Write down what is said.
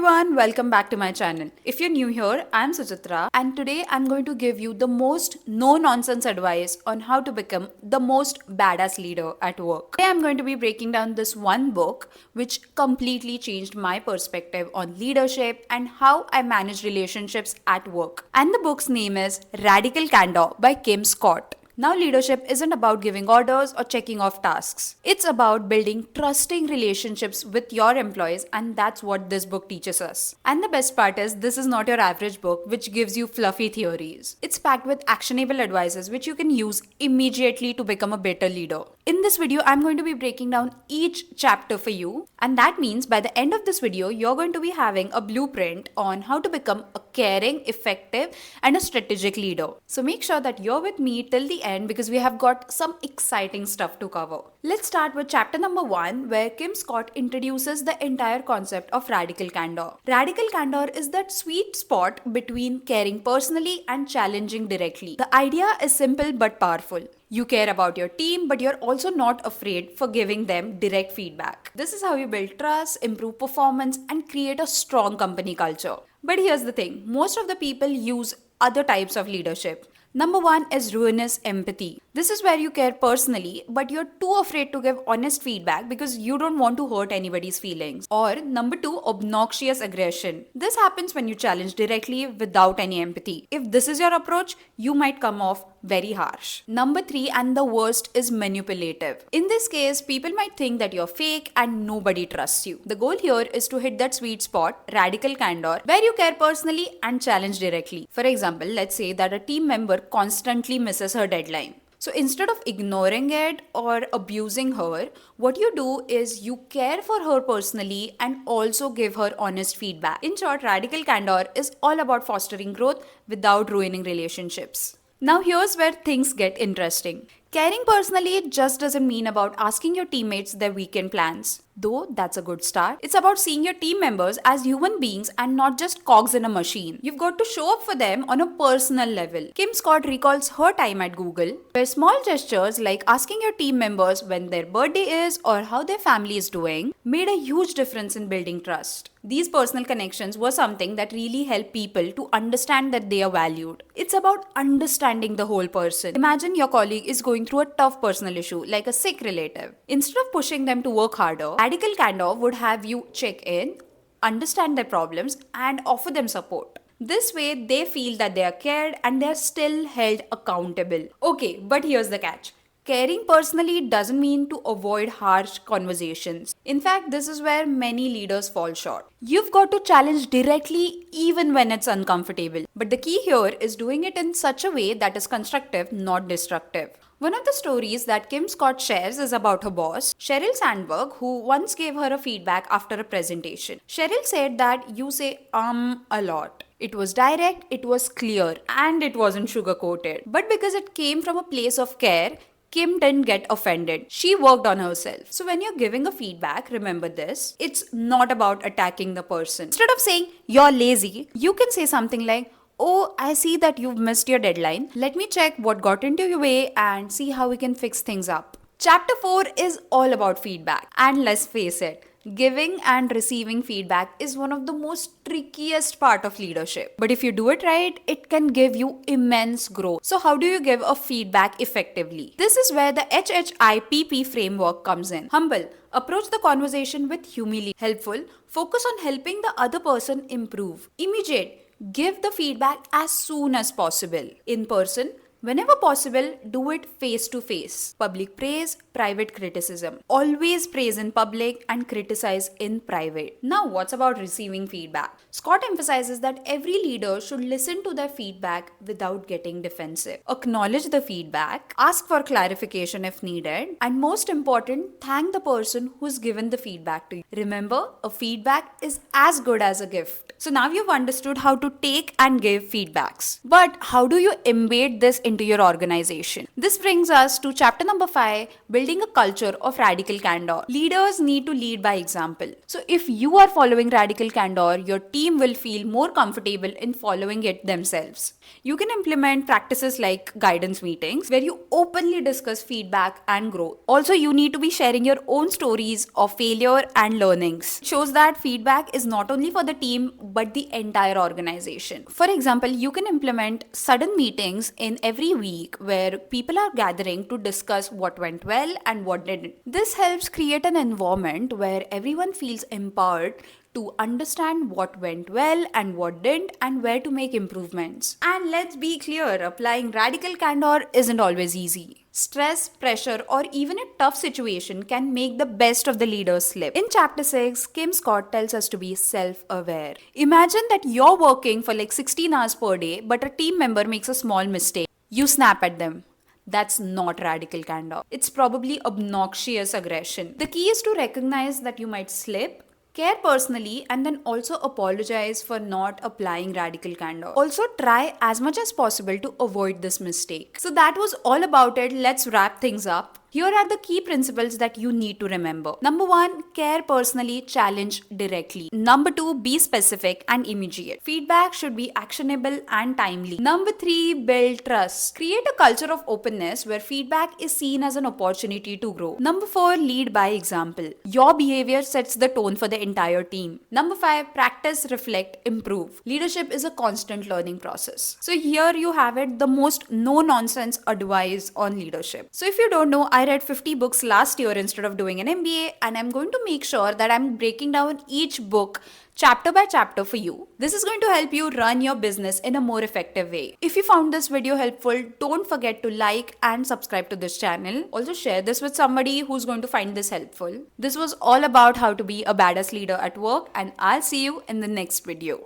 everyone, welcome back to my channel. If you're new here, I'm Suchitra and today I'm going to give you the most no-nonsense advice on how to become the most badass leader at work. Today I'm going to be breaking down this one book which completely changed my perspective on leadership and how I manage relationships at work. And the book's name is Radical Candor by Kim Scott. Now, leadership isn't about giving orders or checking off tasks. It's about building trusting relationships with your employees, and that's what this book teaches us. And the best part is, this is not your average book which gives you fluffy theories. It's packed with actionable advices which you can use immediately to become a better leader. In this video, I'm going to be breaking down each chapter for you, and that means by the end of this video, you're going to be having a blueprint on how to become a caring, effective, and a strategic leader. So make sure that you're with me till the end because we have got some exciting stuff to cover. Let's start with chapter number 1, where Kim Scott introduces the entire concept of radical candor. Radical candor is that sweet spot between caring personally and challenging directly. The idea is simple but powerful. You care about your team, but you're also not afraid for giving them direct feedback. This is how you build trust, improve performance, and create a strong company culture. But here's the thing, most of the people use other types of leadership. Number 1 is ruinous empathy. This is where you care personally, but you're too afraid to give honest feedback because you don't want to hurt anybody's feelings. Or number 2, obnoxious aggression. This happens when you challenge directly without any empathy. If this is your approach, you might come off very harsh. Number 3, and the worst, is manipulative. In this case, people might think that you're fake and nobody trusts you. The goal here is to hit that sweet spot, radical candor, where you care personally and challenge directly. For example, let's say that a team member constantly misses her deadline. So instead of ignoring it or abusing her, what you do is you care for her personally and also give her honest feedback. In short, radical candor is all about fostering growth without ruining relationships. Now here's where things get interesting. Caring personally just doesn't mean about asking your teammates their weekend plans. Though that's a good start. It's about seeing your team members as human beings and not just cogs in a machine. You've got to show up for them on a personal level. Kim Scott recalls her time at Google, where small gestures like asking your team members when their birthday is or how their family is doing made a huge difference in building trust. These personal connections were something that really helped people to understand that they are valued. It's about understanding the whole person. Imagine your colleague is going through a tough personal issue like a sick relative. Instead of pushing them to work harder, radical candor would have you check in, understand their problems, and offer them support. This way, they feel that they are cared and they are still held accountable. Okay, but here's the catch. Caring personally doesn't mean to avoid harsh conversations. In fact, this is where many leaders fall short. You've got to challenge directly even when it's uncomfortable. But the key here is doing it in such a way that is constructive, not destructive. One of the stories that Kim Scott shares is about her boss, Sheryl Sandberg, who once gave her a feedback after a presentation. Sheryl said that you say a lot. It was direct, it was clear, and it wasn't sugar-coated. But because it came from a place of care, Kim didn't get offended. She worked on herself. So when you're giving a feedback, remember this, it's not about attacking the person. Instead of saying, you're lazy, you can say something like, oh, I see that you've missed your deadline. Let me check what got into your way and see how we can fix things up. Chapter 4 is all about feedback. And let's face it, giving and receiving feedback is one of the most trickiest part of leadership. But if you do it right, it can give you immense growth. So how do you give a feedback effectively? This is where the HHIPP framework comes in. Humble. Approach the conversation with humility. Helpful. Focus on helping the other person improve. Immediate. Give the feedback as soon as possible. In person. Whenever possible, do it face to face. Public praise, private criticism. Always praise in public and criticize in private. Now, what's about receiving feedback? Scott emphasizes that every leader should listen to their feedback without getting defensive. Acknowledge the feedback, ask for clarification if needed, and most important, thank the person who's given the feedback to you. Remember, a feedback is as good as a gift. So now you've understood how to take and give feedbacks. But how do you embed this into your organization. This brings us to chapter number 5, building a culture of radical candor. Leaders need to lead by example. So if you are following radical candor, your team will feel more comfortable in following it themselves. You can implement practices like guidance meetings where you openly discuss feedback and growth. Also, you need to be sharing your own stories of failure and learnings. It shows that feedback is not only for the team but the entire organization. For example, you can implement sudden meetings in every week where people are gathering to discuss what went well and what didn't. This helps create an environment where everyone feels empowered to understand what went well and what didn't and where to make improvements. And let's be clear, applying radical candor isn't always easy. Stress, pressure, or even a tough situation can make the best of the leaders slip. In chapter 6, Kim Scott tells us to be self-aware. Imagine that you're working for like 16 hours per day, but a team member makes a small mistake. You snap at them. That's not radical candor. It's probably obnoxious aggression. The key is to recognize that you might slip, care personally, and then also apologize for not applying radical candor. Also, try as much as possible to avoid this mistake. So, that was all about it. Let's wrap things up. Here are the key principles that you need to remember. Number 1, care personally, challenge directly. Number 2, be specific and immediate. Feedback should be actionable and timely. Number 3, build trust. Create a culture of openness where feedback is seen as an opportunity to grow. Number 4, lead by example. Your behavior sets the tone for the entire team. Number 5, practice, reflect, improve. Leadership is a constant learning process. So here you have it, the most no-nonsense advice on leadership. So if you don't know, I read 50 books last year instead of doing an MBA, and I'm going to make sure that I'm breaking down each book chapter by chapter for you. This is going to help you run your business in a more effective way. If you found this video helpful, don't forget to like and subscribe to this channel. Also share this with somebody who's going to find this helpful. This was all about how to be a badass leader at work, and I'll see you in the next video.